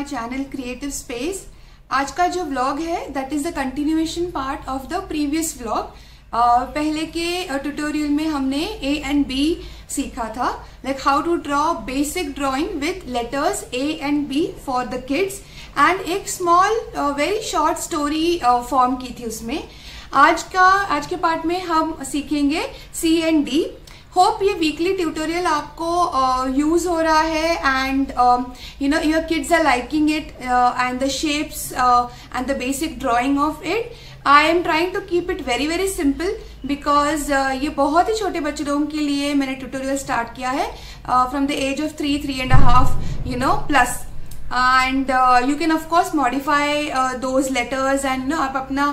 My channel creative space. आज का जो व्लॉग है that is the continuation part of the previous vlog. पहले के ट्यूटोरियल में हमने ए एंड बी सीखा था, like how to draw basic drawing with letters A and B for the kids, and एक small very short story form की थी उसमें। आज के पार्ट में हम सीखेंगे सी एंड डी। होप ये वीकली ट्यूटोरियल आपको यूज हो रहा है and you know your kids are liking it and the shapes and the basic drawing of it. I am trying to keep it very very simple because ये बहुत ही छोटे बच्चे लोगों के लिए मैंने ट्यूटोरियल स्टार्ट किया है from the age of 3.5 you know plus, and you can of course modify those letters and आप अपना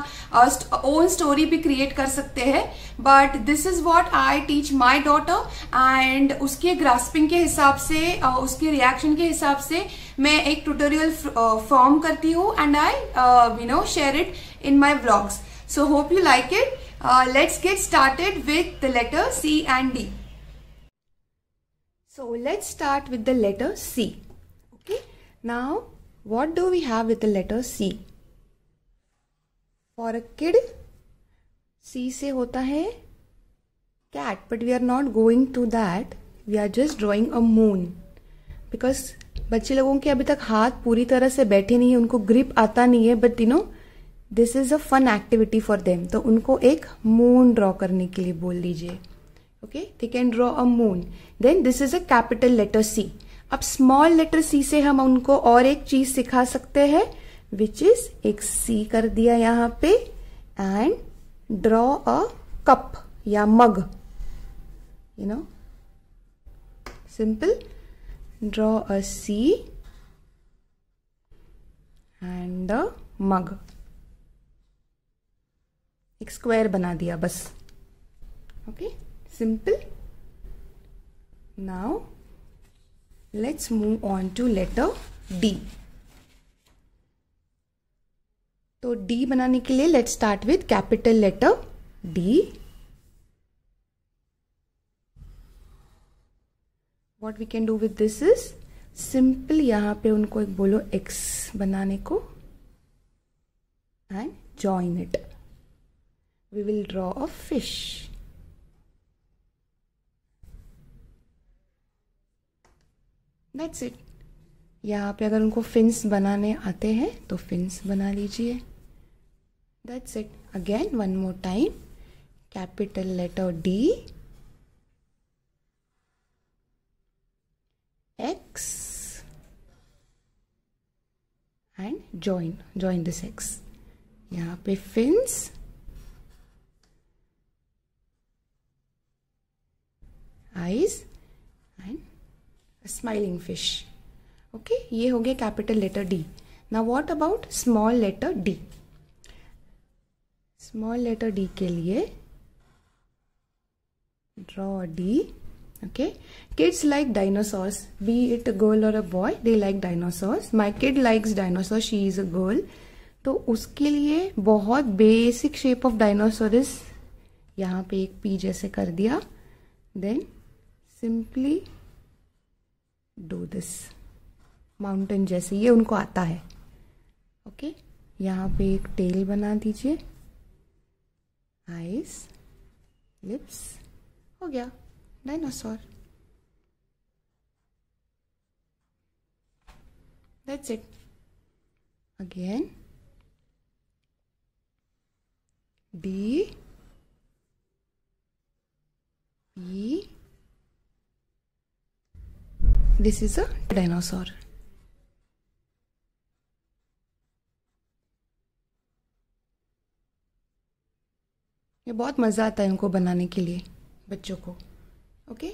own story भी create कर सकते हैं। but this is what I teach my daughter, and उसके grasping के हिसाब से उसके reaction के हिसाब से मैं एक tutorial form करती हूँ and I you know share it in my vlogs. So hope you like it. Let's get started with the letter C and D. So let's start with the letter C. Okay. Now, what do we have with the letter C? For a kid, C से होता है cat, but we are not going to that. We are just drawing a moon. Because बच्चे लोगों के अभी तक हाथ पूरी तरह से बैठे नहीं है, उनको ग्रिप आता नहीं है, but you know, this is a fun activity for them. तो उनको एक moon draw करने के लिए बोल दीजिए. Okay, they can draw a moon. Then this is a capital letter C. अब स्मॉल लेटर सी से हम उनको और एक चीज सिखा सकते हैं, विच इज एक सी कर दिया यहाँ पे एंड ड्रॉ अ कप या mug, you know, simple, draw a C and a mug. एक स्क्वायर बना दिया बस। Okay, simple. Now let's move on to letter D. तो D बनाने के लिए let's start with capital letter D. What we can do with this is simple, यहां पे उनको एक बोलो X बनाने को and join it. We will draw a fish. That's it. यहाँ पे अगर उनको फिन्स बनाने आते हैं तो फिन्स बना लीजिए। That's it. Again, one more time. Capital letter D. X. And join this X. यहाँ पे fins, eyes and smiling fish. Okay, ये हो गया capital letter D. Now what about small letter D? Small letter D के लिए draw D. Okay, kids like dinosaurs, be it a girl और a boy, they like dinosaurs. My kid likes dinosaur, she is a girl. तो उसके लिए बहुत basic shape of dinosaurs, यहाँ पे एक पी जैसे कर दिया। Then simply do this, mountain जैसे, ये उनको आता है। ओके, यहाँ पे एक टेल बना दीजिए, आईज, लिप्स, हो गया dinosaur. That's it. Again D, E, this is a dinosaur. ये बहुत मजा आता है उनको बनाने के लिए, बच्चों को। Okay,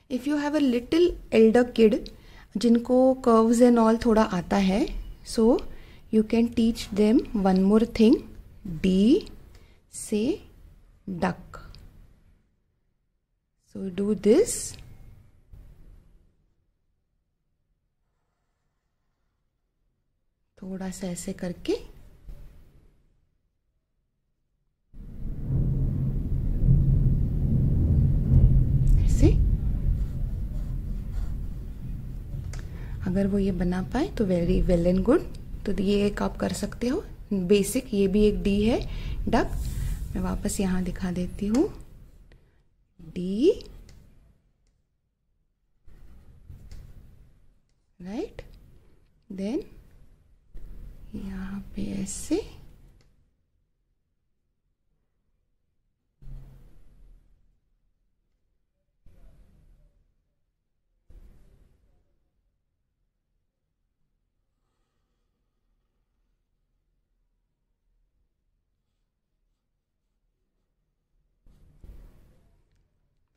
if you have a little Elder kid जिनको कर्व्स एंड ऑल थोड़ा आता है, so you can teach them one more thing. D से डक, सो डू दिस। थोड़ा सा ऐसे करके ऐसे। अगर वो ये बना पाए तो वेरी वेल एंड गुड। तो ये एक आप कर सकते हो बेसिक। ये भी एक डी है, डक। मैं वापस यहाँ दिखा देती हूँ, डी, राइट। देन यहाँ पे ऐसे,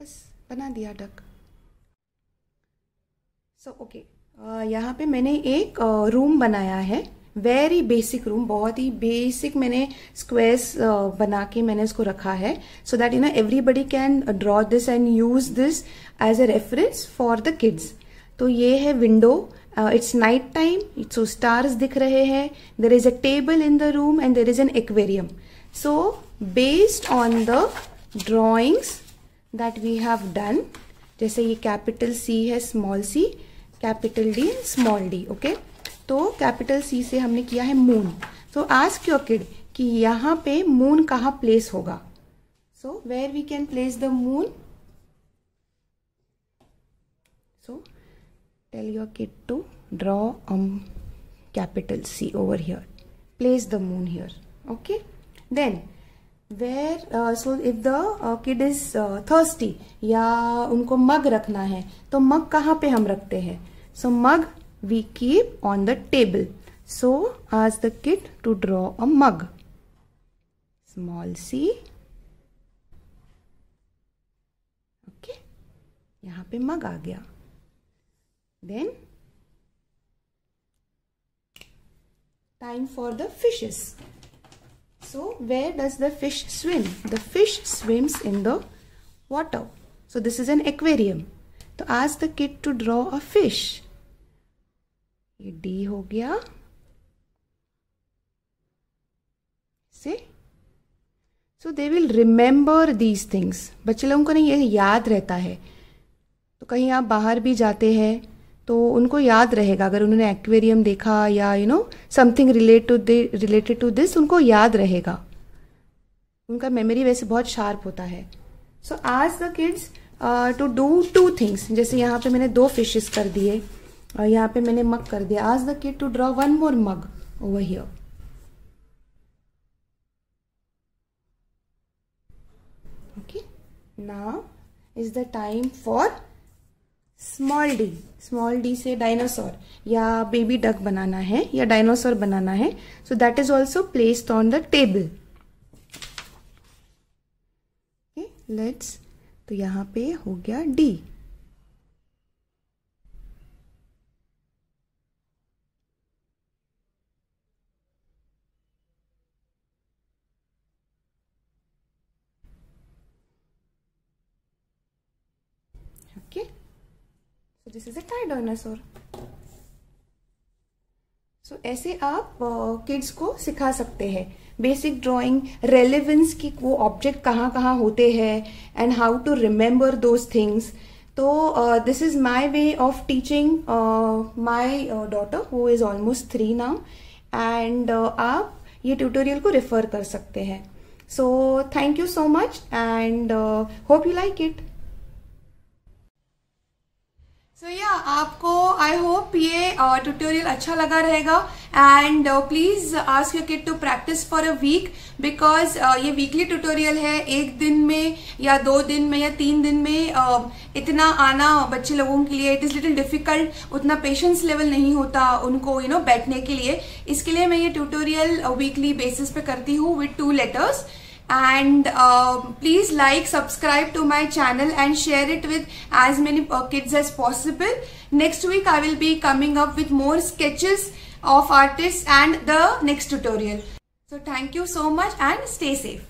बस बना दिया डक। सो ओके, यहाँ पे मैंने एक रूम बनाया है, वेरी बेसिक रूम, बहुत ही बेसिक। मैंने स्क्वेयर्स बना के मैंने इसको रखा है, so that everybody can draw this and use this as a reference for the kids. तो ये है window, it's night time, so stars दिख रहे हैं। There is a table in the room and there is an aquarium. So based on the drawings that we have done, जैसे ये capital C है, small C, capital D, small D, okay. तो capital C से हमने किया है moon. So ask your kid कि यहाँ पे मून कहाँ प्लेस होगा। So where we can place the moon. So tell your kid to draw capital C over here. Place the moon here. Okay. Then where so if the kid is thirsty या उनको मग रखना है तो मग कहाँ पे हम रखते हैं? So mug we keep on the table. So ask the kid to draw a mug. Small c. Okay. यहाँ पे मग आ गया. Then time for the fishes. So where does the fish swim? The fish swims in the water. So this is an aquarium. तो ask the kid to draw a fish. ये D हो गया. See? So they will remember these things. बच्चे लोगों को नहीं ये याद रहता है. तो कहीं आप बाहर भी जाते हैं तो उनको याद रहेगा. अगर उन्होंने एक्वेरियम देखा या समथिंग रिलेटेड टू दिस उनको याद रहेगा. उनका मेमोरी वैसे बहुत शार्प होता है. So ask the kids to do 2 things. जैसे यहाँ पे मैंने 2 फिशेस कर दिए और यहाँ पे मैंने मग कर दिया. Ask the kid to draw 1 more mug over here. Okay, now is the time for small D. Small D से डायनासोर या बेबी डक बनाना है या डायनासोर बनाना है. So that is also placed on the table. Let's, तो यहाँ पे हो गया D. Okay, so this is a toy dinosaur. So ऐसे आप किड्स को सिखा सकते हैं बेसिक ड्राइंग, रेलेवेंस की वो ऑब्जेक्ट कहाँ कहाँ होते हैं and how to remember those things. So this is my way of teaching my daughter who is almost 3 now. And आप ये ट्यूटोरियल को रेफर कर सकते हैं. So thank you so much and hope you like it. So या आपको I hope ये tutorial अच्छा लगा रहेगा. And please ask your kid to practise for a week, because ये वीकली ट्यूटोरियल है. 1 दिन में या 2 दिन में या 3 दिन में इतना आना बच्चे लोगों के लिए इट इज लिटिल डिफिकल्ट. उतना पेशेंस लेवल नहीं होता उनको बैठने के लिए. इसके लिए मैं ये ट्यूटोरियल वीकली बेसिस पे करती हूँ with 2 letters. And please like, subscribe to my channel and share it with as many kids as possible. Next week I will be coming up with more sketches of artists and the next tutorial. So thank you so much and stay safe.